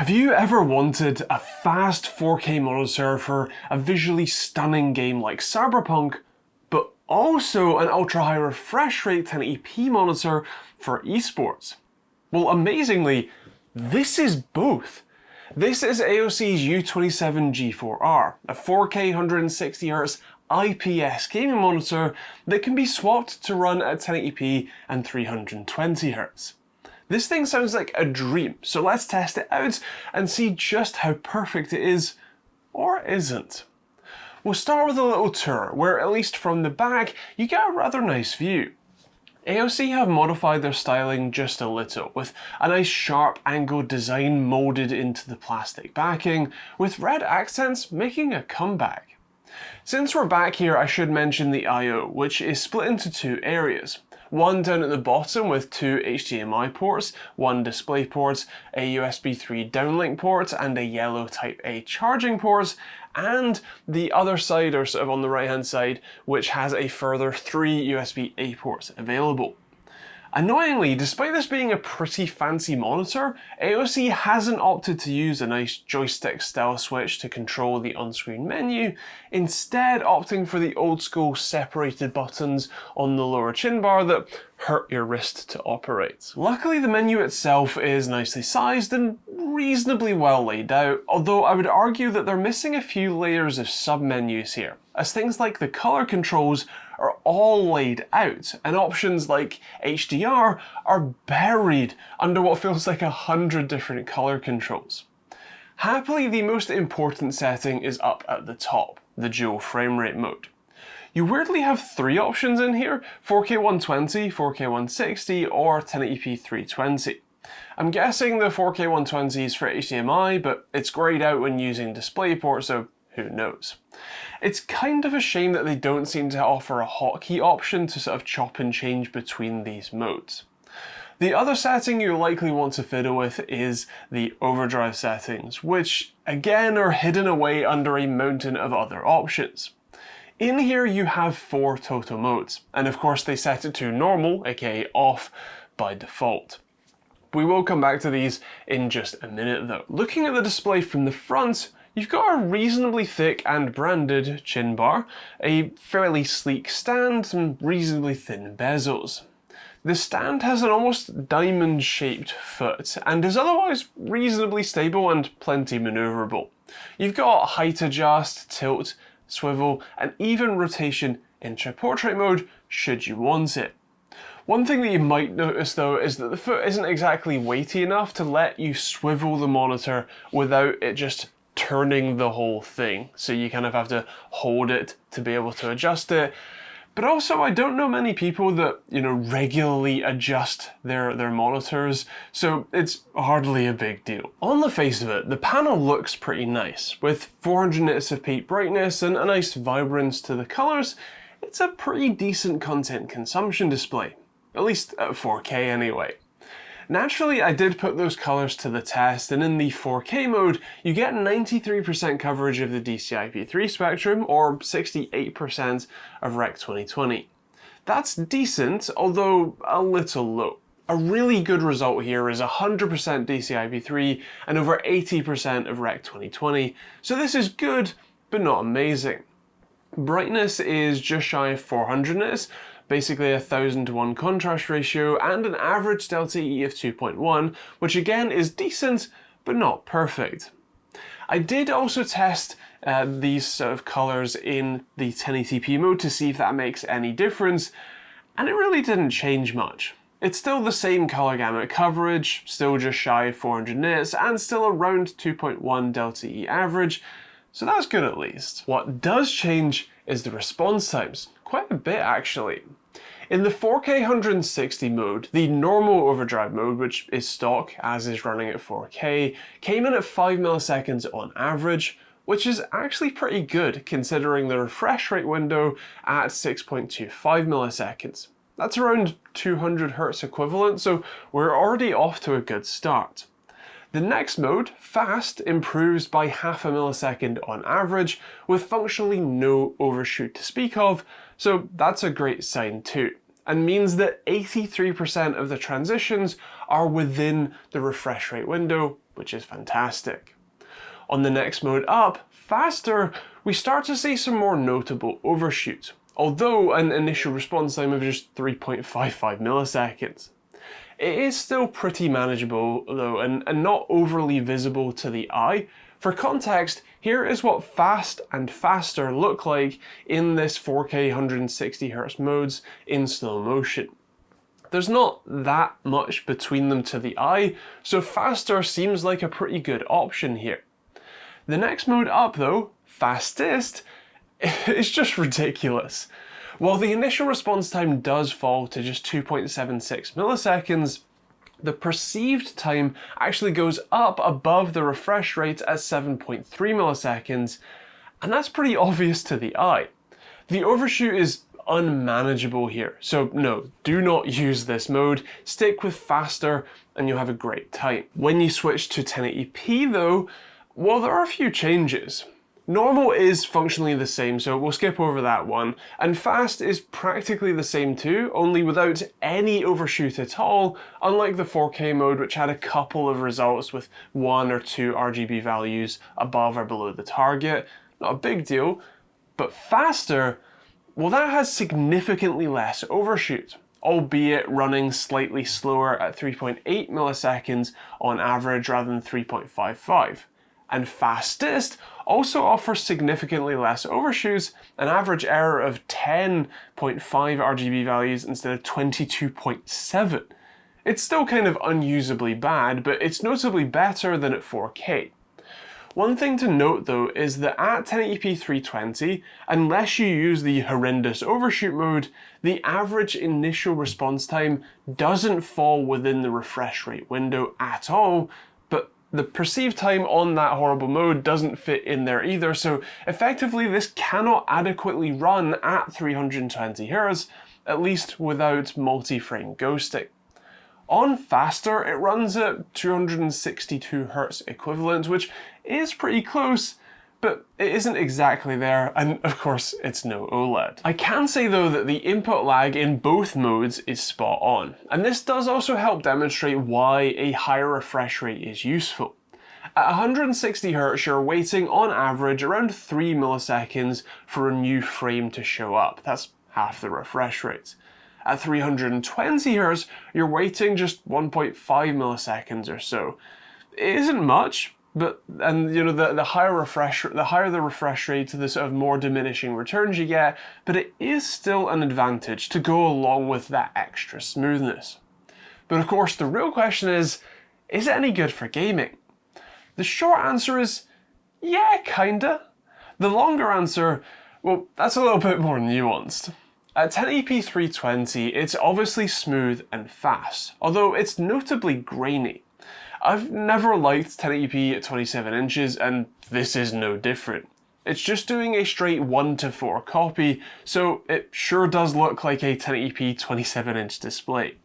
Have you ever wanted a fast 4K monitor for a visually stunning game like Cyberpunk, but also an ultra high refresh rate 1080p monitor for esports? Well, amazingly, this is both. This is AOC's U27G4R, a 4K 160Hz IPS gaming monitor that can be swapped to run at 1080p and 320Hz. This thing sounds like a dream, so let's test it out and see just how perfect it is, or isn't. We'll start with a little tour, where at least from the back, you get a rather nice view. AOC have modified their styling just a little, with a nice sharp angled design moulded into the plastic backing, with red accents making a comeback. Since we're back here, I should mention the I/O, which is split into two areas. One down at the bottom with two HDMI ports, one display port, a USB 3 downlink port, and a yellow Type A charging port, and the other side, or sort of on the right hand side, which has a further 3 USB-A ports available. Annoyingly, despite this being a pretty fancy monitor, AOC hasn't opted to use a nice joystick style switch to control the on-screen menu, instead opting for the old school separated buttons on the lower chin bar that hurt your wrist to operate. Luckily, the menu itself is nicely sized and reasonably well laid out, although I would argue that they're missing a few layers of sub-menus here, as things like the color controls are all laid out, and options like HDR are buried under what feels like 100 different color controls. Happily, the most important setting is up at the top, the dual frame rate mode. You weirdly have 3 options in here: 4K 120, 4K 160, or 1080p 320. I'm guessing the 4K 120 is for HDMI, but it's grayed out when using DisplayPort, so who knows. It's kind of a shame that they don't seem to offer a hotkey option to sort of chop and change between these modes. The other setting you likely want to fiddle with is the overdrive settings, which again are hidden away under a mountain of other options. In here you have 4 total modes, and of course they set it to normal, aka off, by default. We will come back to these in just a minute though. Looking at the display from the front, you've got a reasonably thick and branded chin bar, a fairly sleek stand, and reasonably thin bezels. The stand has an almost diamond-shaped foot and is otherwise reasonably stable and plenty maneuverable. You've got height adjust, tilt, swivel, and even rotation intra-portrait mode should you want it. One thing that you might notice though is that the foot isn't exactly weighty enough to let you swivel the monitor without it just turning the whole thing, so you kind of have to hold it to be able to adjust it. But also, I don't know many people that, regularly adjust their monitors, so it's hardly a big deal. On the face of it, the panel looks pretty nice. With 400 nits of peak brightness and a nice vibrance to the colors, it's a pretty decent content consumption display. At least at 4K anyway. Naturally, I did put those colors to the test, and in the 4K mode, you get 93% coverage of the DCI-P3 spectrum, or 68% of Rec 2020. That's decent, although a little low. A really good result here is 100% DCI-P3 and over 80% of Rec 2020, so this is good, but not amazing. Brightness is just shy of 400 nits, basically a 1000:1 contrast ratio, and an average delta E of 2.1, which again is decent, but not perfect. I did also test these sort of colors in the 1080p mode to see if that makes any difference, and it really didn't change much. It's still the same color gamut coverage, still just shy of 400 nits, and still around 2.1 delta E average, so that's good at least. What does change is the response times, quite a bit actually. In the 4K 160 mode, the normal overdrive mode, which is stock as is running at 4K, came in at 5 milliseconds on average, which is actually pretty good considering the refresh rate window at 6.25 milliseconds. That's around 200 Hz equivalent, so we're already off to a good start. The next mode, fast, improves by half a millisecond on average, with functionally no overshoot to speak of, so that's a great sign too. and means that 83% of the transitions are within the refresh rate window, which is fantastic. On the next mode up, faster, we start to see some more notable overshoot, although an initial response time of just 3.55 milliseconds. It is still pretty manageable though, and not overly visible to the eye. For context, here is what fast and faster look like in this 4K 160Hz modes in slow motion. There's not that much between them to the eye, so faster seems like a pretty good option here. The next mode up though, fastest, is just ridiculous. While the initial response time does fall to just 2.76 milliseconds, the perceived time actually goes up above the refresh rate at 7.3 milliseconds, and that's pretty obvious to the eye. The overshoot is unmanageable here, so no, do not use this mode, stick with faster and you'll have a great time. When you switch to 1080p though, well, there are a few changes. Normal is functionally the same, so we'll skip over that one, and fast is practically the same too, only without any overshoot at all, unlike the 4K mode which had a couple of results with 1 or 2 RGB values above or below the target. Not a big deal, but faster, well, that has significantly less overshoot, albeit running slightly slower at 3.8 milliseconds on average rather than 3.55. And fastest also offers significantly less overshoots, an average error of 10.5 RGB values instead of 22.7. It's still kind of unusably bad, but it's notably better than at 4K. One thing to note though is that at 1080p 320, unless you use the horrendous overshoot mode, the average initial response time doesn't fall within the refresh rate window at all, but the perceived time on that horrible mode doesn't fit in there either, so effectively this cannot adequately run at 320Hz, at least without multi-frame ghosting. On faster, it runs at 262Hz equivalent, which is pretty close, but it isn't exactly there, and of course it's no OLED. I can say though that the input lag in both modes is spot on, and this does also help demonstrate why a higher refresh rate is useful. At 160Hz, you're waiting on average around 3 milliseconds for a new frame to show up. That's half the refresh rate. At 320Hz, you're waiting just 1.5 milliseconds or so. It isn't much, but the higher the refresh rate, the sort of more diminishing returns you get, but it is still an advantage to go along with that extra smoothness. But of course, the real question is it any good for gaming? The short answer is, yeah, kinda. The longer answer, well, that's a little bit more nuanced. At 1080p 320, it's obviously smooth and fast, although it's notably grainy. I've never liked 1080p at 27 inches, and this is no different. It's just doing a straight 1:4 copy, so it sure does look like a 1080p 27-inch display.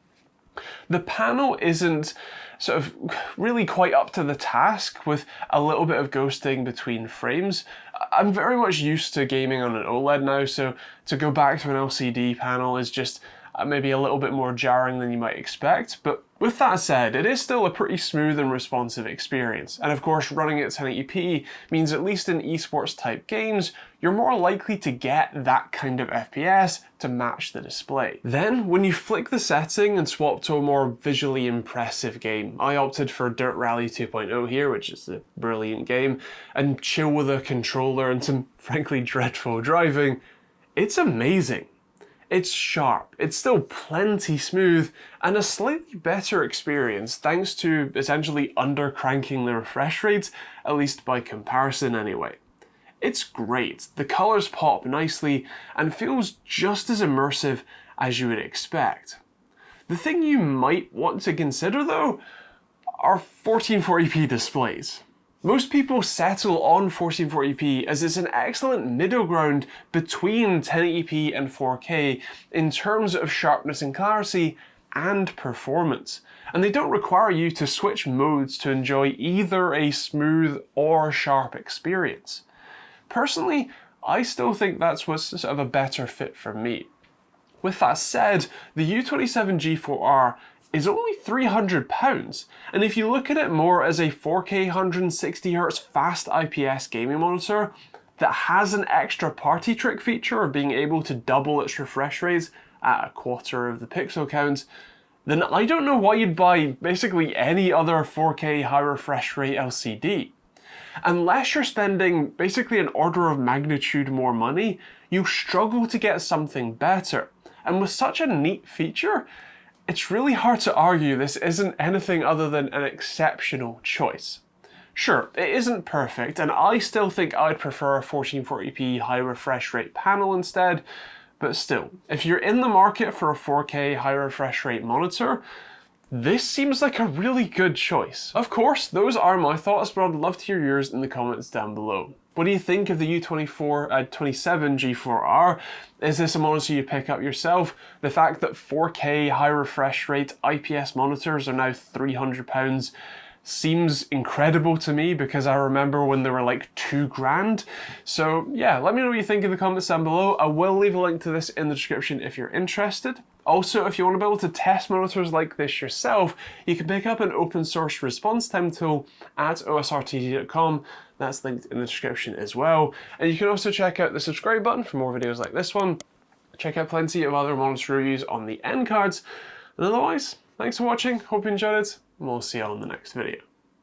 The panel isn't sort of really quite up to the task, with a little bit of ghosting between frames. I'm very much used to gaming on an OLED now, so to go back to an LCD panel is just maybe a little bit more jarring than you might expect, but with that said, it is still a pretty smooth and responsive experience, and of course running at 1080p means at least in esports type games, you're more likely to get that kind of FPS to match the display. Then, when you flick the setting and swap to a more visually impressive game, I opted for Dirt Rally 2.0 here, which is a brilliant game, and chill with a controller and some frankly dreadful driving, it's amazing. It's sharp, it's still plenty smooth, and a slightly better experience thanks to essentially under-cranking the refresh rate, at least by comparison anyway. It's great, the colours pop nicely, and feels just as immersive as you would expect. The thing you might want to consider though are 1440p displays. Most people settle on 1440p as it's an excellent middle ground between 1080p and 4K in terms of sharpness and clarity and performance, and they don't require you to switch modes to enjoy either a smooth or sharp experience. Personally, I still think that's what's sort of a better fit for me. With that said, the U27G4R is only £300, and if you look at it more as a 4K 160Hz fast IPS gaming monitor that has an extra party trick feature of being able to double its refresh rates at a quarter of the pixel count, then I don't know why you'd buy basically any other 4K high refresh rate LCD. Unless you're spending basically an order of magnitude more money, you struggle to get something better. And with such a neat feature, it's really hard to argue this isn't anything other than an exceptional choice. Sure, it isn't perfect, and I still think I'd prefer a 1440p high refresh rate panel instead, but still, if you're in the market for a 4K high refresh rate monitor, this seems like a really good choice. Of course, those are my thoughts, but I'd love to hear yours in the comments down below. What do you think of the U27G4R? Is this a monitor you pick up yourself? The fact that 4K high refresh rate IPS monitors are now £300 seems incredible to me, because I remember when they were like £2,000. So yeah, let me know what you think in the comments down below. I will leave a link to this in the description if you're interested. Also, if you want to be able to test monitors like this yourself, you can pick up an open source response time tool at osrtd.com. That's linked in the description as well. And you can also check out the subscribe button for more videos like this one. Check out plenty of other monitor reviews on the end cards. And otherwise, thanks for watching, hope you enjoyed it, and we'll see you on the next video.